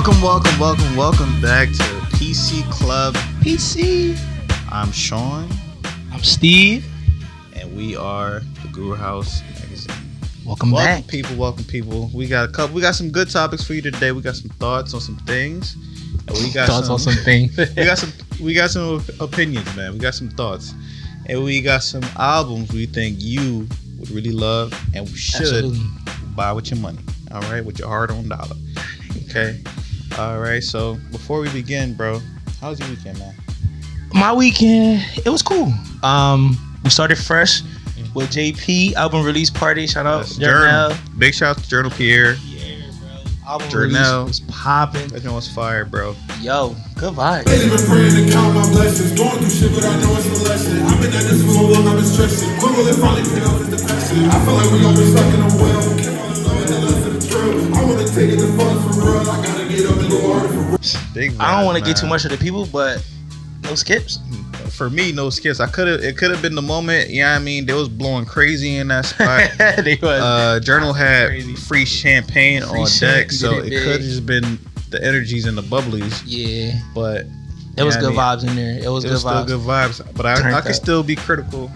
Welcome back to PC Club. PC. I'm Sean. I'm Steve. And we are the Guru House Magazine. Welcome back. Welcome people. We got some good topics for you today. We got some thoughts on some things. And we got we got some opinions, man. We got some thoughts. And we got some albums we think you would really love and we should buy with your money. All right, with your hard-earned dollar. Okay. All right. So before we begin, bro, how was your weekend, man? My weekend, it was cool. We started fresh with JP album release party. Shout out Journal. Big shout out to Journal Pierre. Yeah, bro. Album Journal release was popping. That was fire, bro. Yo, good vibe. I've been praying to count my blessings, going through shit, but I know it's a lesson. I've been at this for so long, I've been stressing. When will it finally pay off? Is the passion? I feel like we always stuck in a well. Can't fall in love with the less of the drill. I wanna take it to fun for real. I gotta get up and go harder for real. I don't want to get too much of the people, but no skips. For me, no skips. It could have been the moment. Yeah, I mean, they was blowing crazy in that spot. They was. Journal had crazy. free champagne on deck, so it could have just been the energies and the bubblies. Yeah, but it was good vibes in there. It was good vibes. But I could still be critical.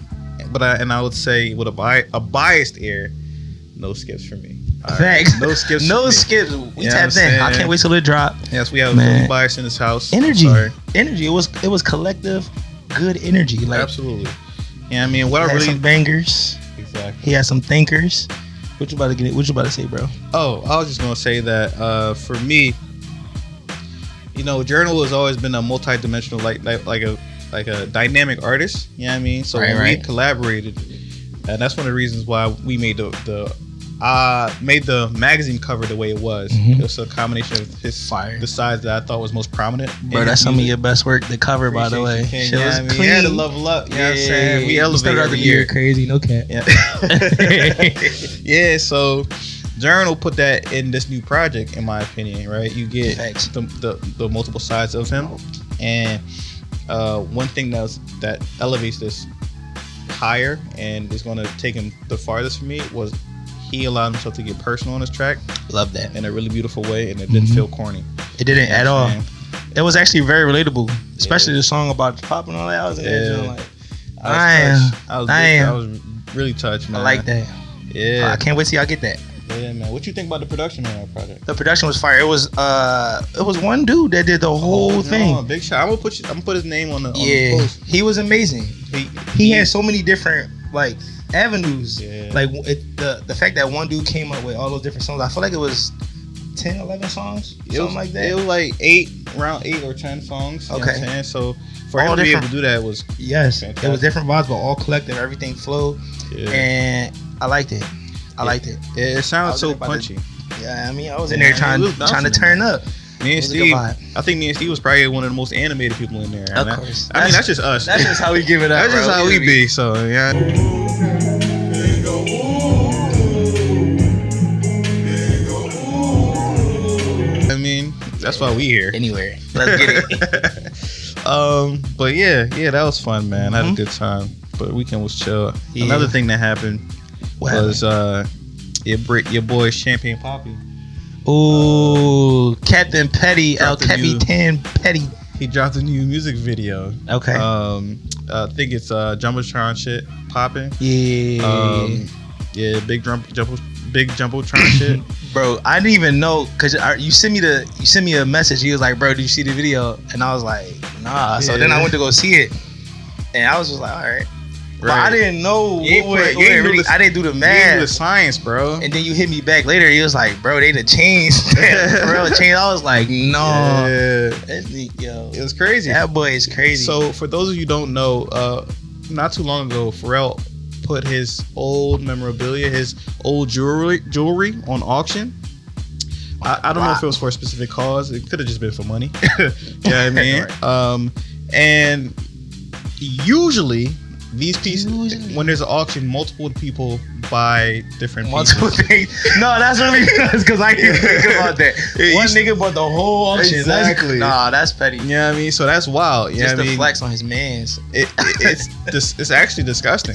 But I would say with a biased ear, no skips for me. Thanks. Right. No skips. No skips. We tapped in. I can't wait till it drop. Yes, we have a little bias in this house. Energy. It was collective, good energy. Like absolutely. Yeah, I mean, what he I really had some bangers. Exactly. He had some thinkers. What you about to say, bro? Oh, I was just gonna say that for me, you know, Journal has always been a multi-dimensional, like a dynamic artist. You know what I mean? So when we collaborated, and that's one of the reasons why we made the magazine cover the way it was. Mm-hmm. It was a combination of the sides that I thought was most prominent. Bro, that's some of your best work. The cover, by the way, shit was clean. We had to level up. You know what I'm saying? We elevate every year. Crazy, no cap. Yeah. Yeah. So Journal put that in this new project, in my opinion. Right? You get the multiple sides of him, and one thing that elevates this higher and is going to take him the farthest for me was he allowed himself to get personal on his track. Love that. In a really beautiful way, and it didn't feel corny. It didn't at all. It was actually very relatable, especially the song about the pop and all that. I was I was really touched, man. I like that. Yeah. I can't wait till y'all get that. Yeah, man. What you think about the production on that project? The production was fire. It was one dude that did the whole thing. Big shot. I'm gonna put his name on the post. He was amazing. He had so many different avenues. Yeah. Like the fact that one dude came up with all those different songs. I feel like it was 10, 11 songs, something like that. It was like around 8 or 10 songs. Okay. You know what I'm saying? So for him to be able to do that was fantastic. It was different vibes, but all collective. Everything flowed, and I liked it. It sounded so punchy. I mean, I was in there trying to turn up. Me and Steve, I think me and Steve was probably one of the most animated people in there. Of course. I mean, that's just us. That's just how we give it up. That's just how we be. So yeah. I mean, that's why we here. Anywhere. Let's get it. But yeah, that was fun, man. I had a good time. But the weekend was chill. Yeah. Another thing that happened was your boy Champagne Poppy. Ooh, Captain Petty, El Capitan Petty. He dropped a new music video. Okay. I think it's Jumbotron shit popping. Yeah. Big Jumbotron shit. Bro, I didn't even know because you sent me a message. He was like, "Bro, did you see the video?" And I was like, "Nah." So then I went to go see it, and I was just like, "All right." But I didn't know. I didn't do the math. You didn't do the science, bro. And then you hit me back later. He was like, "Bro, they done changed." I was like, "No." Yo, it was crazy. That boy is crazy. So for those of you who don't know, not too long ago, Pharrell put his old memorabilia, his old jewelry on auction. I don't know if it was for a specific cause. It could have just been for money. You know what I mean? And usually these pieces, when there's an auction, multiple people buy different things. No, that's really because I didn't think about that. One nigga bought the whole auction. Exactly. That's petty. You know what I mean? So that's wild. Just the flex on his mans. It's actually disgusting.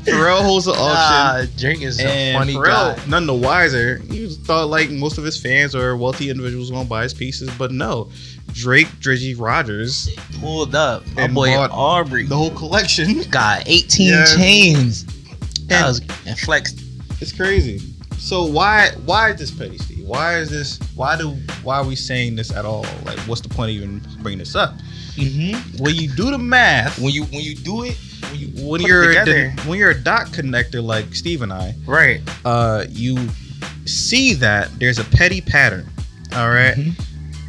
Pharrell holds the auction. Drake is a funny Pharrell, guy. None the wiser. He was thought like most of his fans or wealthy individuals gonna buy his pieces, but no. Drake Drizzy Rogers pulled up. My and boy bought Aubrey the whole collection. got 18 chains. And flexed. It's crazy. So why is this petty, Steve? Why are we saying this at all? Like, what's the point of even bringing this up? Mm-hmm. When you do the math, when you do it, when you're a dot connector like Steve and I, right? You see that there's a petty pattern. All right. Mm-hmm.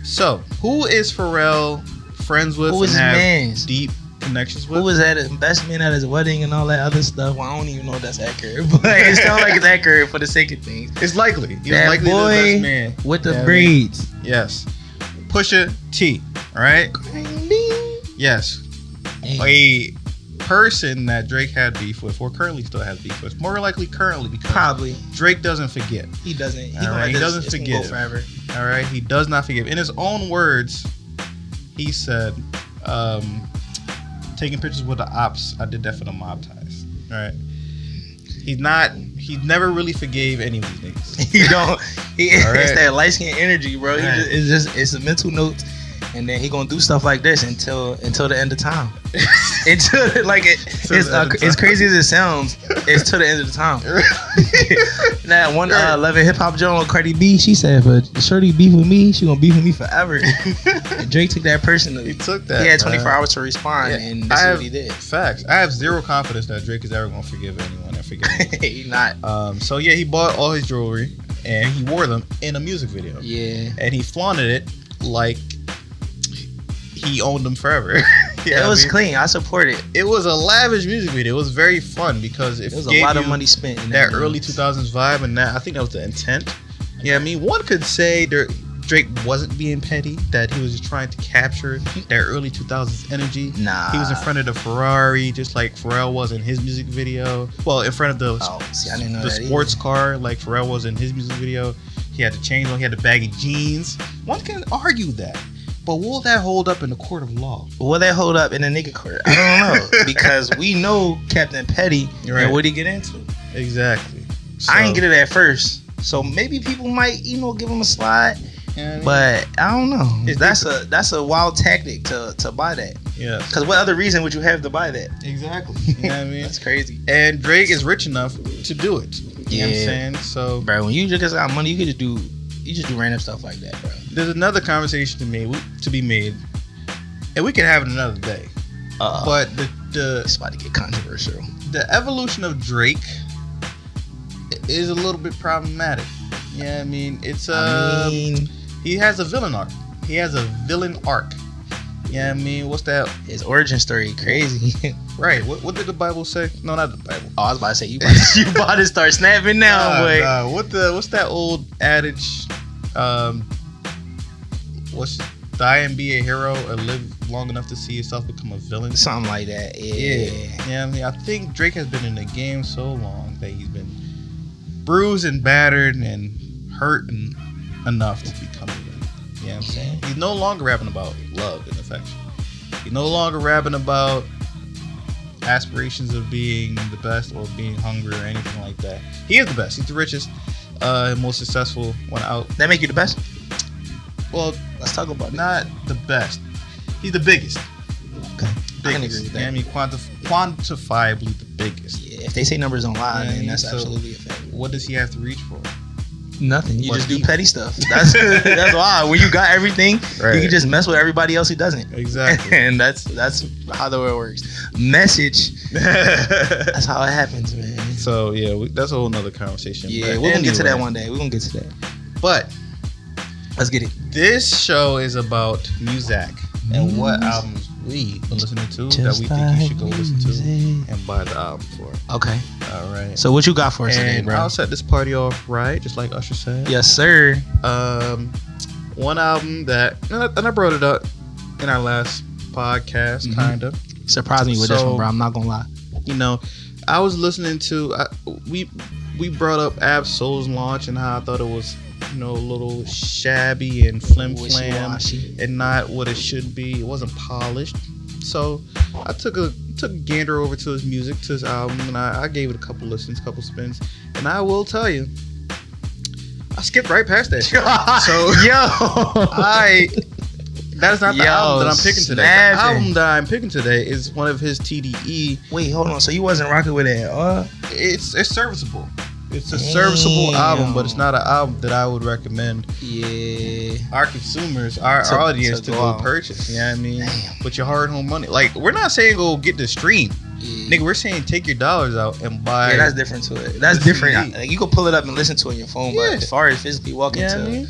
So who is Pharrell friends with? Who is his mans? Deep connections with? Who was at his best man at his wedding and all that other stuff? Well, I don't even know if that's accurate, but it sounds like it's accurate for the sake of things. It's likely. He that was likely boy the best man with the braids. Yes. Pusha T. All right. Yes. Hey. A person that Drake had beef with, or currently still has beef with, more likely currently, because probably Drake doesn't forget. He doesn't. He doesn't forget forever. All right. He does not forgive. In his own words, he said, taking pictures with the ops, I did that for the mob ties. All right. He never really forgave any of these niggas. It's that light skin energy, bro. Right. It's a mental note, and then he gonna do stuff like this until the end of time. It's crazy as it sounds. It's till the end of the time. That one 11 hip hop joint with Cardi B, she said, "If Shorty beef with me, she gonna beef with me forever." And Drake took that personally. He took that. He had 24 hours to respond, and this is what he did. Facts. I have zero confidence that Drake is ever gonna forgive anyone and forgive anyone. He's not. So yeah, he bought all his jewelry and he wore them in a music video. Yeah. And he flaunted it like he owned them forever. It was clean. I support it. It was a lavish music video. It was very fun because it was a lot of money spent in that early 2000s vibe, and I think that was the intent. Yeah, I mean, one could say Drake wasn't being petty, that he was just trying to capture that early 2000s energy. Nah. He was in front of the Ferrari, just like Pharrell was in his music video. Well, in front of the sports car, like Pharrell was in his music video. He had the chains on, he had the baggy jeans. One can argue that. But will that hold up in the court of law? Will that hold up in the nigga court? I don't know. Because we know Captain Petty and what he get into. Exactly. So, I ain't get it at first. So maybe people might, give him a slide. Yeah, but I don't know. That's a wild tactic to buy that. Yeah. Because what other reason would you have to buy that? Exactly. You know what I mean? That's crazy. And Drake is rich enough to do it. You know what I'm saying? So, bro, when you just got money, you just do random stuff like that, bro. There's another conversation to be made, and we can have it another day. But it's about to get controversial. The evolution of Drake is a little bit problematic. Yeah, I mean, he has a villain arc. Yeah, I mean, what's that? His origin story, crazy. Right. What did the Bible say? No, not the Bible. Oh, I was about to say you about to start snapping now, boy. What's that old adage? Die and be a hero, or live long enough to see yourself become a villain? Something like that. Yeah. Yeah. I mean, I think Drake has been in the game so long that he's been bruised and battered and hurt enough to become a villain. You know what I'm saying? He's no longer rapping about love and affection. He's no longer rapping about aspirations of being the best or being hungry or anything like that. He is the best. He's the richest, most successful one out. That make you the best? Well, let's talk about it. Not the best. He's the biggest. Okay. I can agree with that. I mean, quantifiably the biggest. Yeah, if they say numbers don't lie, then that's absolutely a fact. What does he have to reach for? Nothing. You just do petty stuff. That's why. When you got everything, you can just mess with everybody else who doesn't. Exactly. And that's how the world works. Message. That's how it happens, man. So yeah, that's a whole nother conversation. Yeah, we're gonna get to that one day. We're gonna get to that. But let's get it. This show is about music and what albums we been listening to that we think you should go listen to and buy the album for. Okay. All right. So what you got for us today, bro? I'll set this party off right, just like Usher said. Yes, sir. One album that, and I brought it up in our last podcast, kind of. Surprised me with this one, bro. I'm not gonna lie. You know, I was listening to, we brought up Ab-Soul's launch and how I thought it was, a little shabby and flim-flam and not what it should be. It wasn't polished. So I took a gander over to his music, to his album, and I gave it a couple listens, couple spins. And I will tell you, I skipped right past that shit. So that is not the album that I'm picking today. The album that I'm picking today is one of his TDE. Wait, hold on. So you wasn't rocking with it? It's serviceable. It's a serviceable album, but it's not an album that I would recommend. Our consumers, our audience to go purchase. You know what I mean? With your hard-earned money. Like, we're not saying go get the stream. Nigga, we're saying take your dollars out and buy. Yeah, that's different to it. That's different. Like, you can pull it up and listen to it on your phone, but as far as physically walking to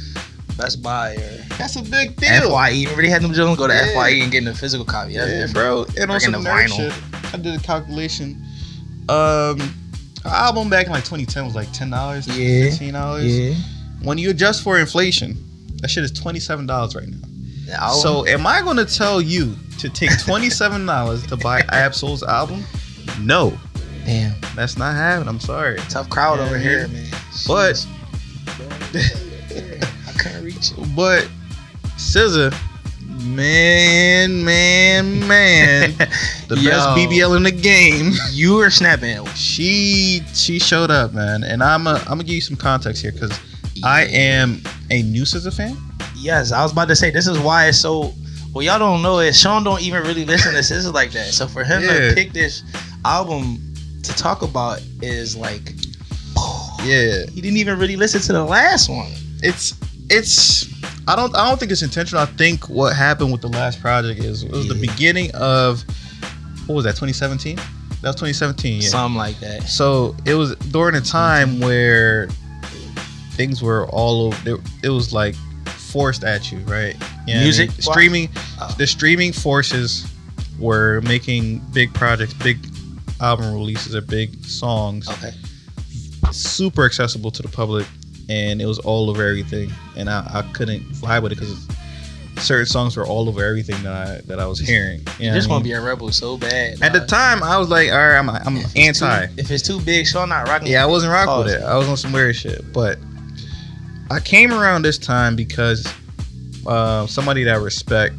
Best Buy or that's a big deal. FYE, remember they had them Jones go to FYE and getting a physical copy. That's bro. And on some nerd shit, I did a calculation. Album back in like 2010 was like $10, $15. Yeah. When you adjust for inflation, that shit is $27 right now. So am I gonna tell you to take $27 to buy Ab-Soul's album? No. Damn. That's not happening. I'm sorry. Tough crowd over here, man. But I couldn't reach it. But SZA, man, the best BBL in the game. You were snapping. She showed up, man, and I'm gonna give you some context here because I am a new SZA fan. Yes, I was about to say this is why it's so. Well, y'all don't know it. Sean don't even really listen to SZA like that. So for him to pick this album to talk about is like, he didn't even really listen to the last one. It's. I don't think it's intentional. I think what happened with the last project is it was the beginning of what was that 2017? That was 2017, something like that. So it was during a time where things were all over. It was like forced at you, right? Music, streaming. The streaming forces were making big projects, big album releases, or big songs. Okay. Super accessible to the public. And it was all over everything, and I couldn't vibe with it because certain songs were all over everything that I was hearing. You just want to be a rebel so bad. At the time, I was like, all right, I'm anti. If it's too big, Sean not rocking. Yeah, I wasn't rocking with it. I was on some weird shit, but I came around this time because somebody that I respect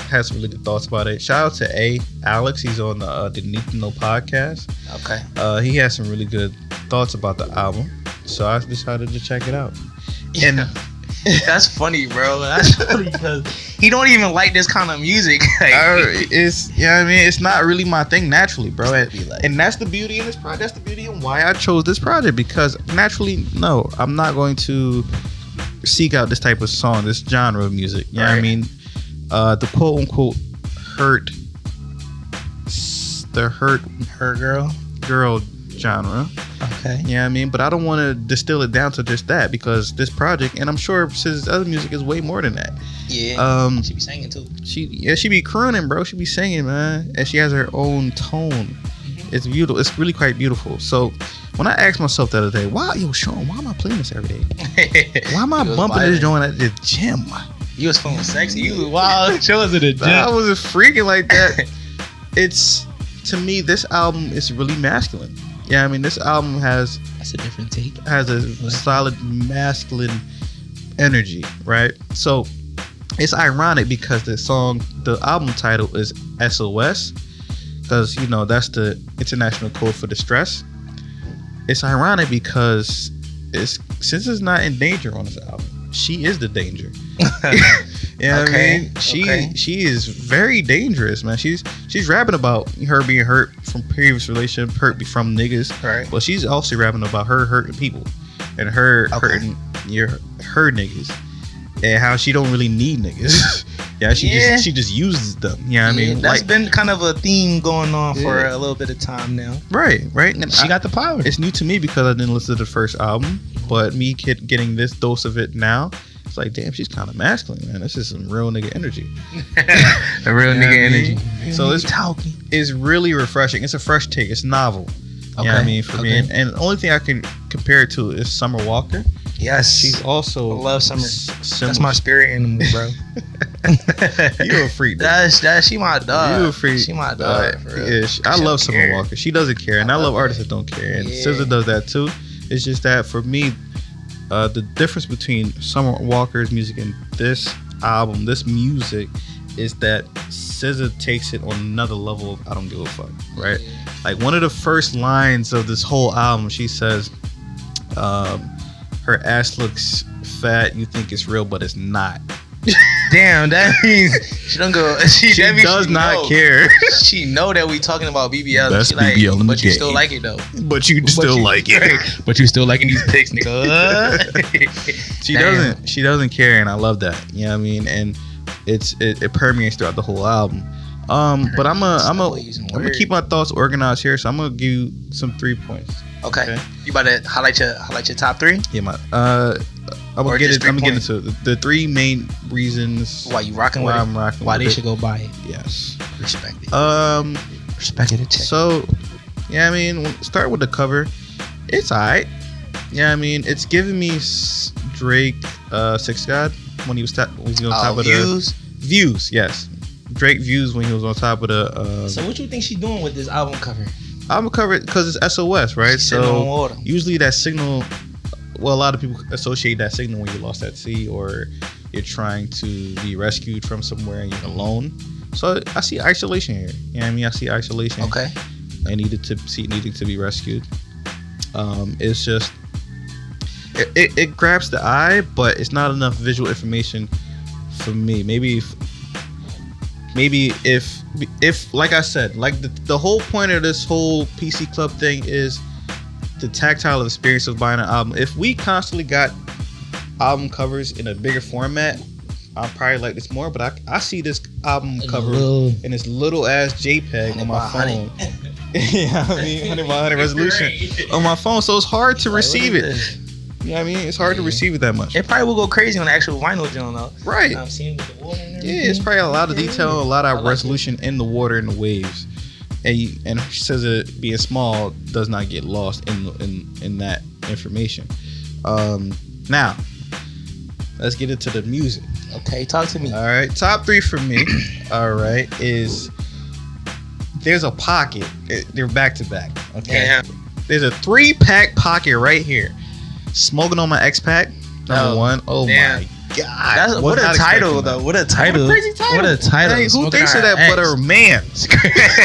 has some really good thoughts about it. Shout out to Alex. He's on the Need to Know podcast. Okay. He has some really good thoughts about the album. So I decided to check it out. And that's funny, bro. That's funny because he don't even like this kind of music. It's I mean, it's not really my thing naturally, bro. And that's the beauty of this project. That's the beauty of why I chose this project, because naturally, no, I'm not going to seek out this type of song, this genre of music. You know what I mean? The quote unquote hurt girl genre. Okay. Yeah, I mean, but I don't want to distill it down to just that, because this project, and I'm sure SZA's other music is way more than that. Yeah. She be singing too. She be crooning, bro. She be singing, man, and she has her own tone. It's beautiful. It's really quite beautiful. So when I asked myself the other day, Sean, why am I playing this every day? Why am I bumping this joint at the gym? You was feeling sexy. You was wild. Show us at the gym. I wasn't freaking like that. It's, to me, this album is really masculine. Yeah, I mean, this album has... That's a different take. Has a solid masculine energy, right? So it's ironic because the album title is SOS, because, you know, that's the international code for distress. It's ironic because since it's not in danger on this album, she is the danger. Yeah, okay. I mean, she is very dangerous, man. She's rapping about her being hurt from previous relationship, hurt from niggas. Right. But she's also rapping about her hurting people and her hurting her niggas, and how she don't really need niggas. She just uses them. You know what I mean? That's been kind of a theme going on for a little bit of time now. Right. And she got the power. It's new to me because I didn't listen to the first album, but me getting this dose of it now, it's like, damn, she's kind of masculine, man. This is some real nigga energy. A real nigga energy. So it's really refreshing. It's a fresh take. It's novel. You know what I mean? For me. And the only thing I can compare it to is Summer Walker. Yes. She's also... I love Summer. That's my spirit animal, bro. You a freak, dude. She my dog. You a freak. She my dog, for real. Yeah, I love Summer Walker. She doesn't care. And I love artists that don't care. And SZA does that too. It's just that for me... the difference between Summer Walker's music and this album, this music, is that SZA takes it on another level of I don't give a fuck, right? Like one of the first lines of this whole album, she says, her her ass looks fat, you think it's real, but it's not. Damn, that means she don't go. She does not care. She know that we talking about BBL. That's she like, BBL in but the you game. still like it though. But you still like it. But you still liking these pics, nigga. She doesn't care, and I love that. You know what I mean? And it permeates throughout the whole album. But I'm gonna keep my thoughts organized here, so I'm gonna give you some 3 points. Okay. You about to highlight your top 3? Yeah, I'm gonna get into the 3 main reasons why you rocking with it. Why they should go buy it. Yes. Respect it. Respect it. So, yeah, I mean, start with the cover. It's alright. Yeah, I mean, it's giving me Drake, Six God when he was on top of Views. the views. Yes, Drake Views when he was on top of the. So what you think she's doing with this album cover? Album cover because it's SOS, right? So usually that signal. Well, a lot of people associate that signal when you lost at sea or you're trying to be rescued from somewhere and you're alone. So I see isolation here. You know what I mean? I see isolation. Okay. I needing to be rescued. It's just it grabs the eye, but it's not enough visual information for me. Maybe if like I said, like the whole point of this whole PC Club thing is the tactile experience of buying an album. If we constantly got album covers in a bigger format, I'll probably like this more. But I see this album cover in this little ass JPEG on my phone. Yeah, I mean 100 by 100 resolution on my phone, so it's hard to receive it. You know what I mean? It's hard to receive it that much. It probably will go crazy on the actual vinyl joint though. Right. I'm seeing with the water and everything. Yeah, it's probably a lot of detail, a lot of resolution in the water and the waves. And she says it being small does not get lost in that information. Now, let's get into the music. Okay, talk to me. All right, top 3 for me. All right, is there's a pocket. They're back to back. Okay, yeah. There's a 3-pack pocket right here. Smoking on my X-Pack. Number 1. Oh damn. my God. What a title though. What a title. What a crazy title. What a title. Hey, who thinks of that but a man?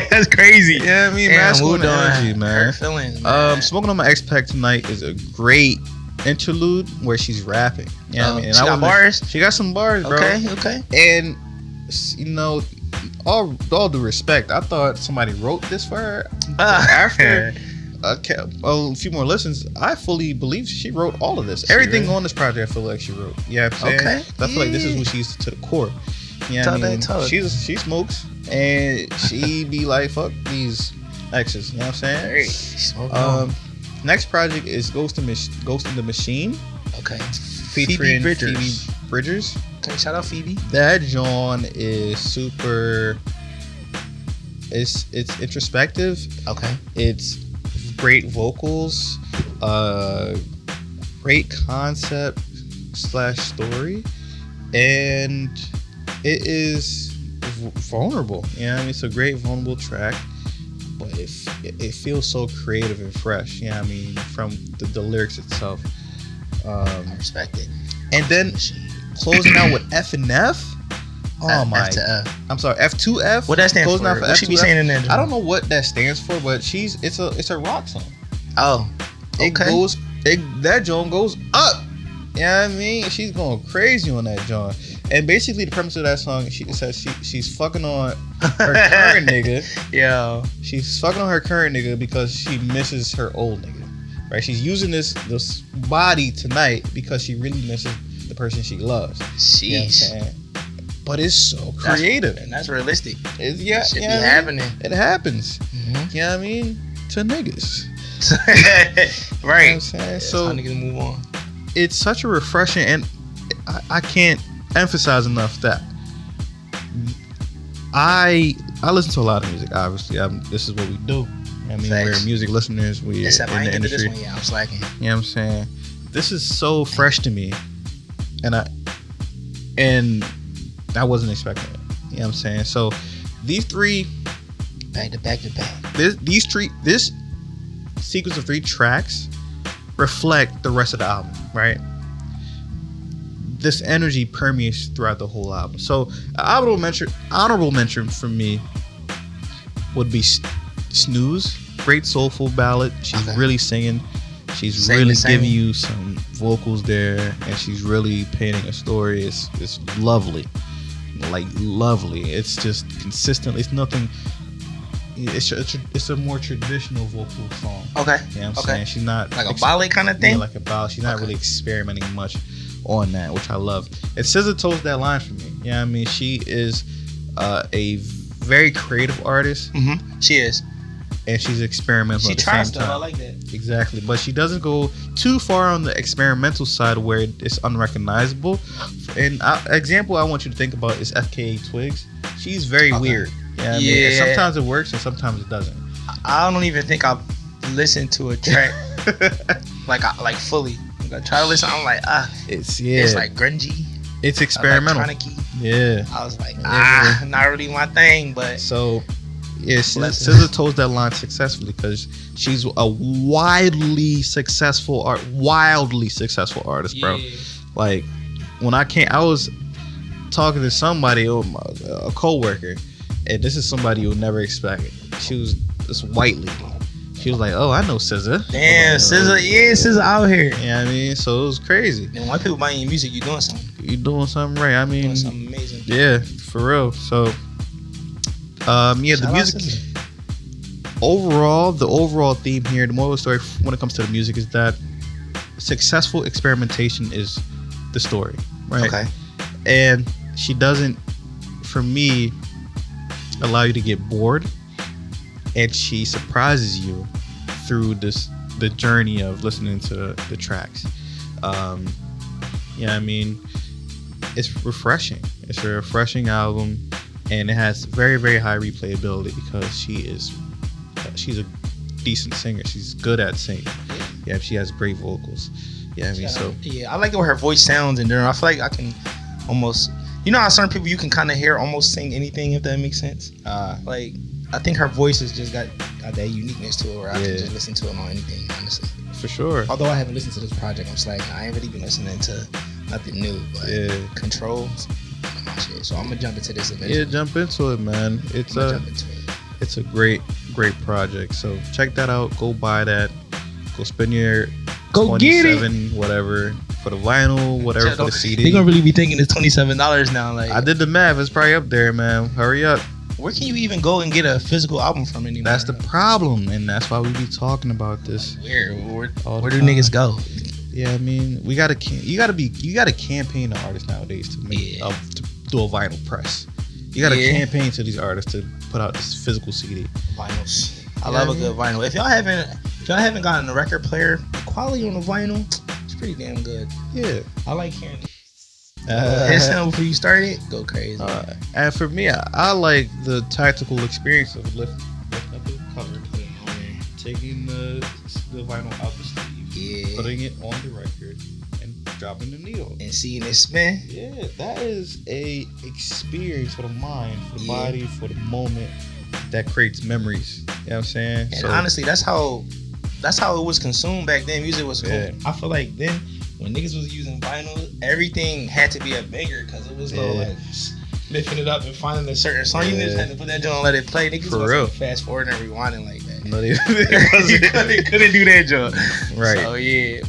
That's crazy. Yeah, I mean, masculine energy, man. Hurt feelings, man. Smoking on my X-Pack tonight is a great interlude where she's rapping. You know what I mean? And she got bars? She got some bars, bro. Okay. And, you know, all due respect, I thought somebody wrote this for her. After a few more listens, I fully believe she wrote all of this. Everything on this project, I feel like she wrote. Yeah, you know I'm saying? I feel like this is what she's to the core. You know what I mean? She smokes and she be like, fuck these exes. You know what I'm saying? Next project is Ghost in the Machine. Okay. Featuring Phoebe Bridgers. Okay, shout out Phoebe. That John is super. It's introspective. Okay. It's great vocals, great concept / story, and it is vulnerable. You know what I mean? It's a great vulnerable track, but it feels so creative and fresh. You know what I mean? From the lyrics itself. I respect it. And then closing out with F and F. Oh my! I'm sorry, F2F. What that stands for? What she be saying in there? I don't know what that stands for, but it's a rock song. Oh, okay. That John goes up. You know what I mean? She's going crazy on that John. And basically the premise of that song, she says she's fucking on her current nigga. Yeah. She's fucking on her current nigga because she misses her old nigga. Right? She's using this body tonight because she really misses the person she loves. Sheesh. You know what I'm saying? But it's so creative. And that's realistic. It should be happening. It happens. Mm-hmm. You know what I mean? To niggas. Right. You know what I'm saying? So time to move on. It's such a refreshing, and I can't emphasize enough that I listen to a lot of music. Obviously, this is what we do. I mean, we're music listeners. We in the industry. This one, I'm slacking. You know what I'm saying? This is so fresh to me, and I wasn't expecting it. You know what I'm saying? So these 3 back to back. This sequence of 3 tracks reflect the rest of the album, right? This energy permeates throughout the whole album. So honorable mention for me would be Snooze. Great soulful ballad. She's really singing. She's really giving you some vocals there, and she's really painting a story. It's lovely, like lovely. It's just consistent. It's nothing. It's a more traditional vocal song. Okay. You know what I'm saying? She's not like a ballad kind of thing. Yeah, like a ballad. She's not really experimenting much on that, which I love. And SZA toes that line for me. Yeah, I mean, she is a very creative artist. Mm-hmm. She is, and she's experimental. She tries to. I like that. Exactly, but she doesn't go too far on the experimental side where it's unrecognizable. And example I want you to think about is FKA Twigs. She's very weird. Yeah, I mean, sometimes it works and sometimes it doesn't. I don't even think I've listened to a track like fully. I try to listen. I'm like, it's like grungy. It's experimental. Yeah. I was like, not really my thing, but so yeah, SZA toes that line successfully because she's a wildly successful artist, bro. Like when I was talking to somebody, a coworker. And this is somebody you would never expect. She was this white lady. She was like, "Oh, I know SZA." Damn, SZA, SZA out here. Yeah, I mean, so it was crazy. And white people buying your music, you doing something. You doing something right. I mean, doing something amazing. Yeah, for real. So, the music. Overall, the overall theme here, the moral of the story when it comes to the music is that successful experimentation is the story, right? Okay. And she doesn't, for me, allow you to get bored, and she surprises you through the journey of listening to the tracks. I mean, it's refreshing. It's a refreshing album, and it has very, very high replayability because she's a decent singer. She's good at singing. Yeah, she has great vocals. Yeah, I mean, I like the way her voice sounds, and I feel like I can almost. You know how certain people you can kind of hear almost sing anything, if that makes sense? Like, I think her voice has just got that uniqueness to it where I can just listen to it on anything, honestly. For sure. Although I haven't listened to this project, I'm just like, I ain't really been listening to nothing new. But Controls, my shit. So I'm going to jump into this eventually. Yeah, jump into it, man. It's a great project. So check that out. Go buy that. Go spend your $27, whatever. For the vinyl, whatever, for the CD. They're gonna really be thinking it's $27 now. Like I did the math, it's probably up there, man. Hurry up. Where can you even go and get a physical album from anymore? That's the problem, and that's why we be talking about this. Where do niggas go? Yeah, I mean, you gotta campaign the artists nowadays to make to do a vinyl press. You gotta campaign to these artists to put out this physical CD. Vinyls. I love a good vinyl. If y'all haven't gotten a record player, the quality on the vinyl. Pretty damn good. Yeah, I like hearing it. Before you start it, go crazy. And for me, I like the tactical experience of lifting up the cover, taking the vinyl out the sleeve, putting it on the record, and dropping the needle, and seeing it spin. Yeah, that is a experience for the mind, for the body, for the moment that creates memories. You know what I'm saying? And honestly, that's how it was consumed back then. Music was cool. Yeah. I feel like then when niggas was using vinyl, everything had to be a banger because it was like lifting it up and finding a certain song. You just had to put that joint and let it play. Niggas wasn't fast forward and rewinding like that. No, you couldn't do that joint. Right. So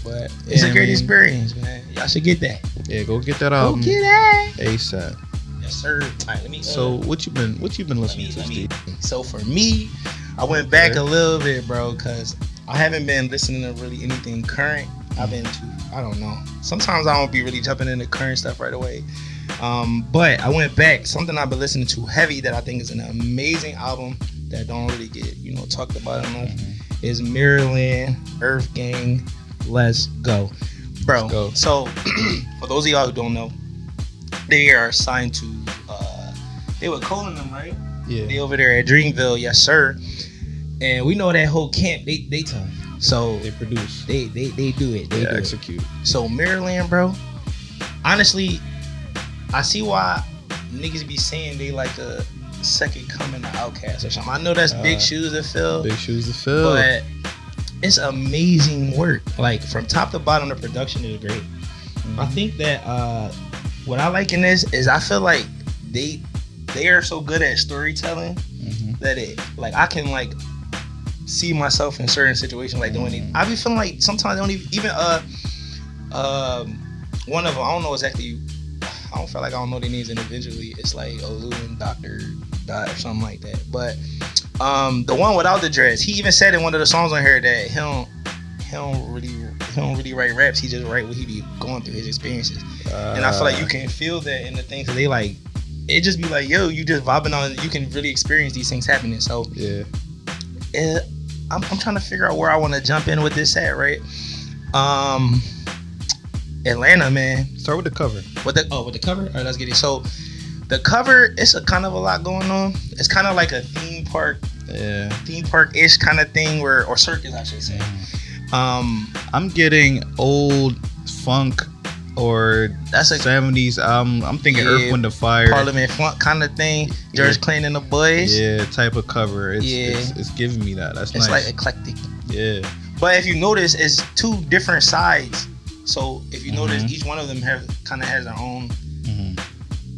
but it's a great experience, man. Y'all should get that. Yeah, go get that album. Go get that. ASAP. Yes, sir. All right, let me. So what you been listening to, Steve? So for me, I went back a little bit, bro, because I haven't been listening to really anything current. I've been I don't know. Sometimes I don't be really jumping into current stuff right away. But I went back. Something I've been listening to heavy that I think is an amazing album that don't really get, talked about enough is Mirrorland, EARTHGANG, Let's Go. Bro, Let's go. So for those of y'all who don't know, they are signed to, they were calling them, right? Yeah. They over there at Dreamville, yes sir. And we know that whole camp, they tough. So they produce. They do it. They do execute. So Mirrorland, bro. Honestly, I see why niggas be saying they like a second coming of Outkast or something. I know that's big shoes to fill. Big shoes to fill. But it's amazing work. Like from top to bottom, the production is great. Mm-hmm. I think that what I like in this is I feel like they are so good at storytelling that I can see myself in certain situations doing it. I be feeling like sometimes I don't even One of them, I don't know exactly. I don't feel like I don't know their names individually. It's like Olu and Dr. Dot or something like that. But the one without the dreads, he even said in one of the songs on here that he don't really write raps. He just write what he be going through, his experiences. And I feel like you can feel that in the things that they like. It just be like, yo, you just vibing on. You can really experience these things happening. So yeah, I'm trying to figure out where I want to jump in with this at, right? Atlanta, man. Start with the cover. With the cover? All right, let's get it. So the cover, it's a kind of a lot going on. It's kind of like a theme park-ish kind of thing, or circus, I should say. I'm getting old funk or that's a 70s. I'm thinking Earth, Wind, and Fire, Parliament funk kind of thing. George Clinton and the Boys. Yeah, type of cover. It's giving me that. That's it's nice. Like eclectic. Yeah. But if you notice, it's two different sides. So if you notice, each one of them kind of has their own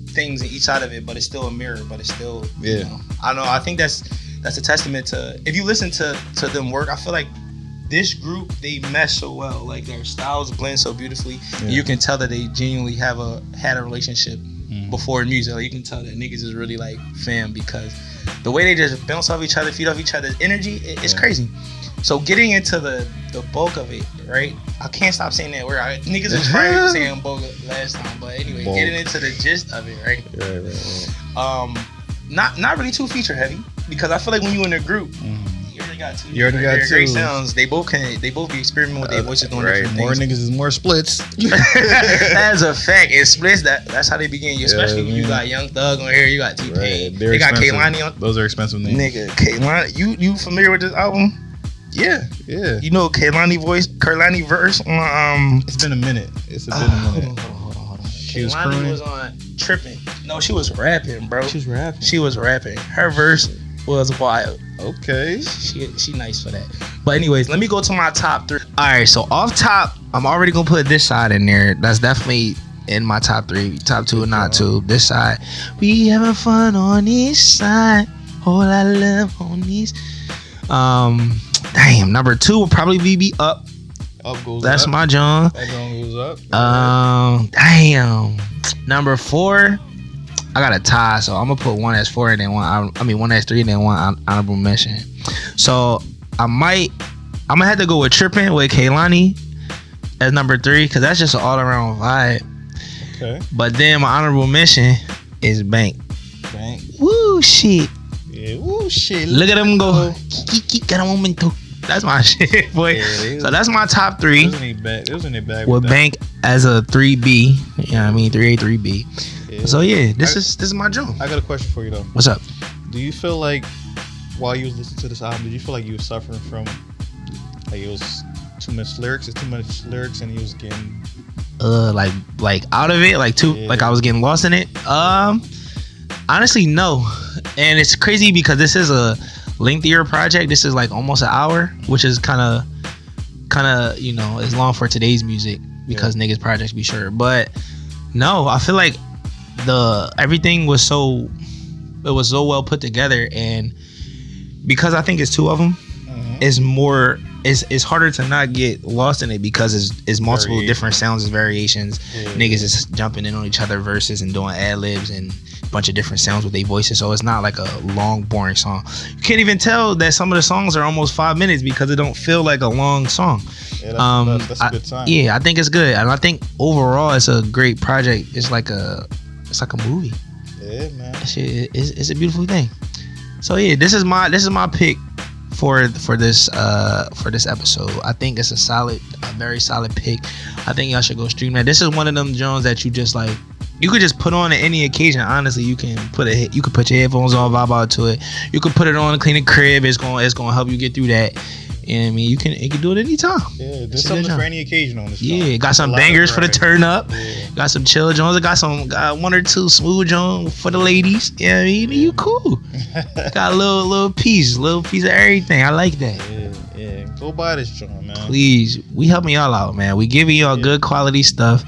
things in each side of it, but it's still a mirror. But it's still, you know, I don't know. I think that's a testament to, if you listen to them work, I feel like this group, they mesh so well. Like their styles blend so beautifully. Yeah. You can tell that they genuinely had a relationship before music. Like you can tell that niggas is really like fam, because the way they just bounce off each other, feed off each other's energy, it's crazy. So getting into the bulk of it, right? I can't stop saying that word. Niggas was probably saying bulk last time, but anyway, getting into the gist of it, right? Right. Not really too feature heavy, because I feel like when you in a group, you already got two. Great sounds. They both be experimenting with their voices doing different things. More niggas is more splits. That's a fact. And splits, that's how they begin. Especially when you got Young Thug on here, you got T-Pain. Right. They got Kehlani on. Those are expensive names. Nigga, Kehlani. You familiar with this album? Yeah. You know Kehlani verse on It's been a minute. Hold on. She was crooning. Was on tripping. No, she was rapping, bro. She was rapping. Her verse was wild. Okay. She nice for that. But anyways, let me go to my top 3. Alright, so off top, I'm already gonna put this side in there. That's definitely in my top 3. Top 2 or not 2. This side. We having fun on this side. All I love on this. Damn, number 2 will probably be Up. Up goes That's up. my John. That John goes up. Damn. Number 4, I got a tie, so I'm gonna put one as 4 and then one as 3 and then one honorable mention. So I'm gonna have to go with Trippin' with Kehlani as number 3, because that's just an all around vibe. Okay. But then my honorable mention is Bank. Woo shit. Yeah, woo shit. Look at him go. Got a momento. That's my shit, boy. Yeah, so that's my top 3. It was in their bag with Bank as a 3B. You know what I mean? 3A, 3B. Yeah. So yeah, this is my joint. I got a question for you though. What's up? Do you feel like while you was listening to this album, did you feel like you was suffering from like it was too much lyrics? It's too much lyrics, and you was getting like out of it, like I was getting lost in it. Honestly, no. And it's crazy because this is a lengthier project. This is like almost an hour, which is kind of you know, is long for today's music because niggas projects be short. But no, I feel like everything was so well put together, and because I think it's 2 of them, it's more. It's harder to not get lost in it because it's multiple different sounds and variations. Niggas is jumping in on each other verses and doing ad libs and a bunch of different sounds with their voices. So it's not like a long, boring song. You can't even tell that some of the songs are almost 5 minutes because it don't feel like a long song. Yeah, that's a good sign. Yeah, I think it's good, and I think overall it's a great project. It's like a movie. Yeah, man. It's a beautiful thing. So yeah, this is my pick for this episode. I think it's a very solid pick. I think y'all should go stream that. This is one of them Jones that you just like. You could just put on at any occasion. Honestly, you can put your headphones on, vibe out to it. You could put it on, clean the crib. It's gonna help you get through that. You know what I mean? You can do it anytime. Yeah, there's something for any occasion on this. Yeah, got some bangers for the turn up. Yeah. Got some chill Jones. Got 1 or 2 smooth Jones for the ladies. You know what I mean? You cool. Got a little piece of everything. I like that. Yeah. Go buy this joint, man. Please, we helping y'all out, man. We giving y'all good quality stuff.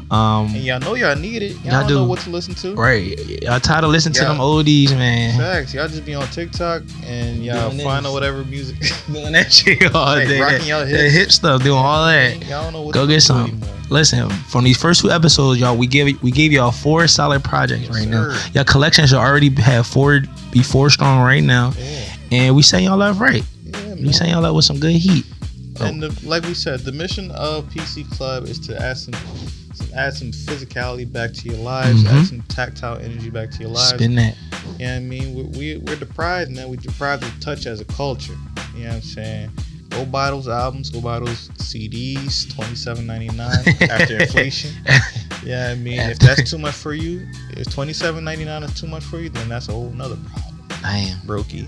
And y'all know y'all need it. Y'all don't know what to listen to. Right. Y'all tired of listening to them oldies, man. Facts. Y'all just be on TikTok and y'all find out whatever music. Doing that shit all day. Rocking y'all hips. That hip stuff, doing all that. Y'all don't know what go to get do some. anymore. Listen, from these first 2 episodes, y'all, we gave y'all 4 solid projects right now. Y'all collection should already have 4 strong right now, and we setting y'all up right. We setting y'all up with some good heat. And like we said, the mission of PC Club is to add some physicality back to your lives, add some tactile energy back to your lives. Spin that. You know what I mean? We're deprived, man. We're deprived of touch as a culture. You know what I'm saying? Go buy those albums. Go buy those CDs. $27.99 after inflation. Yeah, I mean, if that's too much for you, if $27.99 is too much for you, then that's a whole nother problem. Damn, brokey.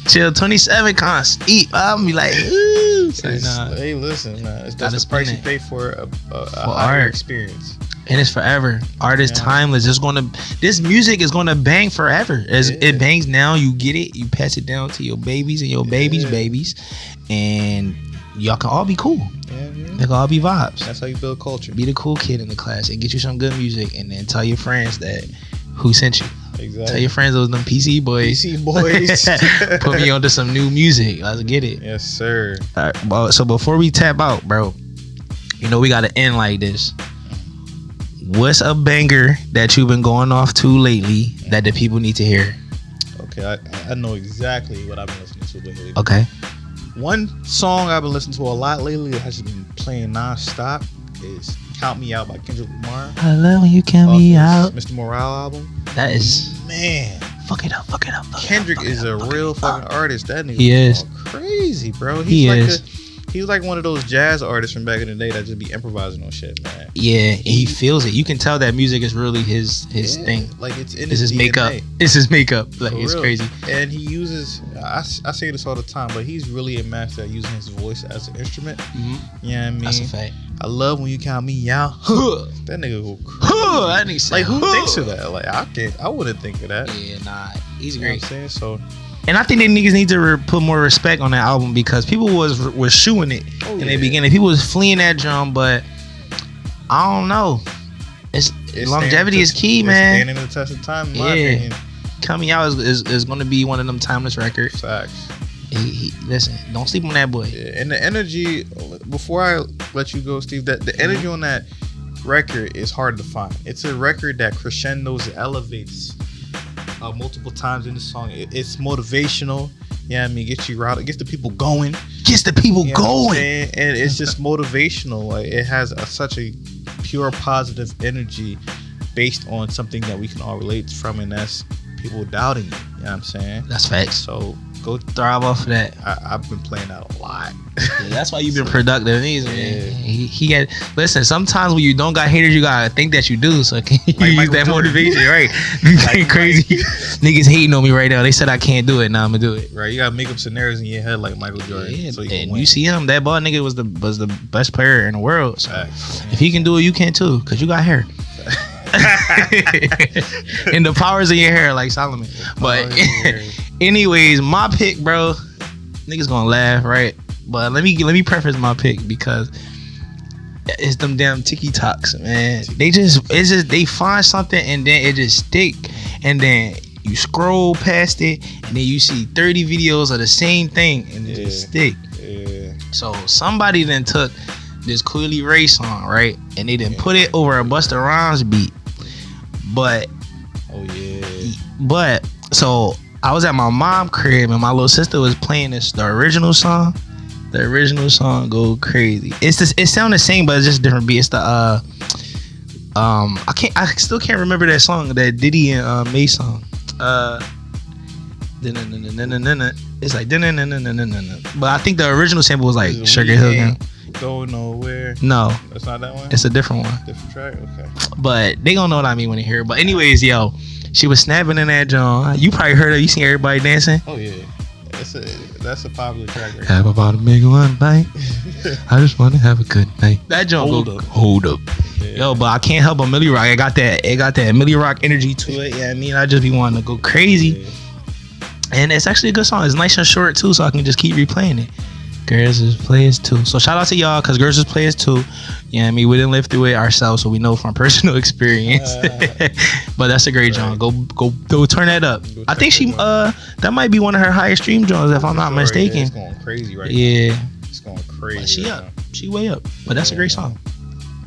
Chill, 27 can't steep. I'll be like, ooh. Hey, listen, that's the price you pay for a higher experience. And it's forever. Art is timeless. This music is gonna bang forever. It bangs now, you get it, you pass it down to your babies and your babies, and y'all can all be cool. They can all be vibes. That's how you build culture. Be the cool kid in the class and get you some good music, and then tell your friends that who sent you. Exactly. Tell your friends those them PC boys. Put me onto some new music. Let's get it. Yes, sir. All right, so before we tap out, bro, you know we gotta end like this. What's a banger that you've been going off to lately that the people need to hear? Okay, I know exactly what I've been listening to lately. Okay. One song I've been listening to a lot lately that has been playing non-stop is Count Me Out by Kendrick Lamar. I love when you count me out. Mr. Morale album. That is, man. Fuck it up. Kendrick is a real fucking artist. That nigga is crazy, bro. He's like one of those jazz artists from back in the day that just be improvising on shit, man. Yeah, and he feels it. You can tell that music is really his thing. Like it's in his DNA. makeup. It's his makeup. Like it's crazy. And he uses. I say this all the time, but he's really a master at using his voice as an instrument. Mm-hmm. You know what I mean? That's a fact. I love when you count me out. That nigga go crazy. That nigga like who thinks of that? Like I wouldn't think of that. Yeah, nah, he's great. You know what I'm saying? So. And I think that niggas need to put more respect on that album because people was shooing it in the beginning. People was fleeing that drum, but I don't know. It's longevity is key, man. Standing the test of time, in my opinion. Coming out is going to be one of them timeless records. Facts. Listen, don't sleep on that boy. Yeah, and the energy, before I let you go, Steve, that the energy on that record is hard to find. It's a record that crescendos, elevates multiple times in the song. It's motivational. Yeah, I mean, gets you riled, gets the people going. Gets the people going. And it's just motivational. Like it has such a pure positive energy based on something that we can all relate from, and that's people doubting you. You know what I'm saying? That's facts. So go thrive off of that. I've been playing that a lot. Yeah, that's why you've been productive. He had listen. Sometimes when you don't got haters, you gotta think that you do. So can you use that motivation, right? Like crazy niggas hating on me right now. They said I can't do it. Now I'm gonna do it. Right. You gotta make up scenarios in your head like Michael Jordan. Yeah, so you and you see him. That ball nigga was the best player in the world. So if he can do it, you can too. Cause you got hair. And the powers in your hair like Solomon. But anyways, my pick, bro. Niggas gonna laugh, right? But let me preface my pick because it's them damn TikToks, man. They find something and then it just stick, and then you scroll past it and then you see 30 videos of the same thing and it just stick. Yeah. So somebody then took this Clearly Ray song, right, and they didn't put it over a Busta Rhymes beat, but so I was at my mom's crib and my little sister was playing the original song. The original song go crazy. It sound the same, but it's just a different beat. It's the I still can't remember that song, that Diddy and May song. It's like but I think the original sample was like Sugar Hill Gang. Go nowhere. No, that's not that one. It's a different one. Different track. Okay. But they gonna know what I mean when they hear it. But anyways, yo, she was snapping in that joint. You probably heard her. You seen everybody dancing? Oh yeah. That's a popular track right Have about to make one bite. I just want to have a good night. That joint hold up. Yeah. Yo, but I can't help but Millie Rock. It got that Millie Rock energy to it. Yeah, I mean, I just be wanting to go crazy. Yeah. And it's actually a good song. It's nice and short too, so I can just keep replaying it. Girls is players too. So shout out to y'all, cause girls is players too. You know what I mean? We didn't live through it ourselves, so we know from personal experience. But that's a great joint. Go turn that up. I think she that might be one of her highest stream joints if I'm not mistaken. Yeah, it's going crazy right now. Yeah. It's going crazy. But she up. she way up. But that's a great song.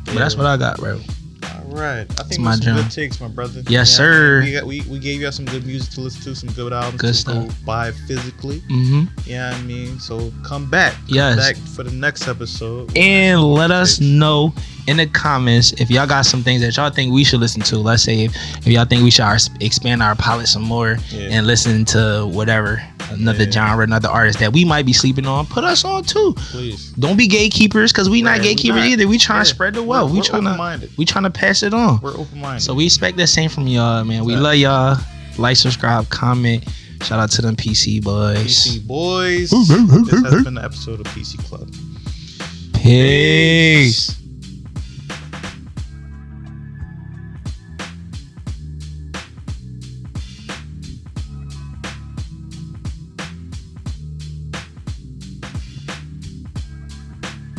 But that's what I got, bro. All right, I think my some jam. good takes, my brother. Yes, sir. We gave you some good music to listen to, some good albums Good to stuff. go buy physically. Mm-hmm. Yeah, I mean, so come back. Yes. Back for the next episode. And let us know in the comments if y'all got some things that y'all think we should listen to. Let's say if y'all think we should expand our palette some more and listen to whatever, another genre, another artist that we might be sleeping on. Put us on too. Please. Don't be gatekeepers, because we not gatekeepers either. We trying to spread the wealth. We trying to pass it on. We're open-minded. So we expect the same from y'all, man. We love y'all. Like, subscribe, comment. Shout out to them PC boys. PC boys. This has been the episode of PC Club. Peace.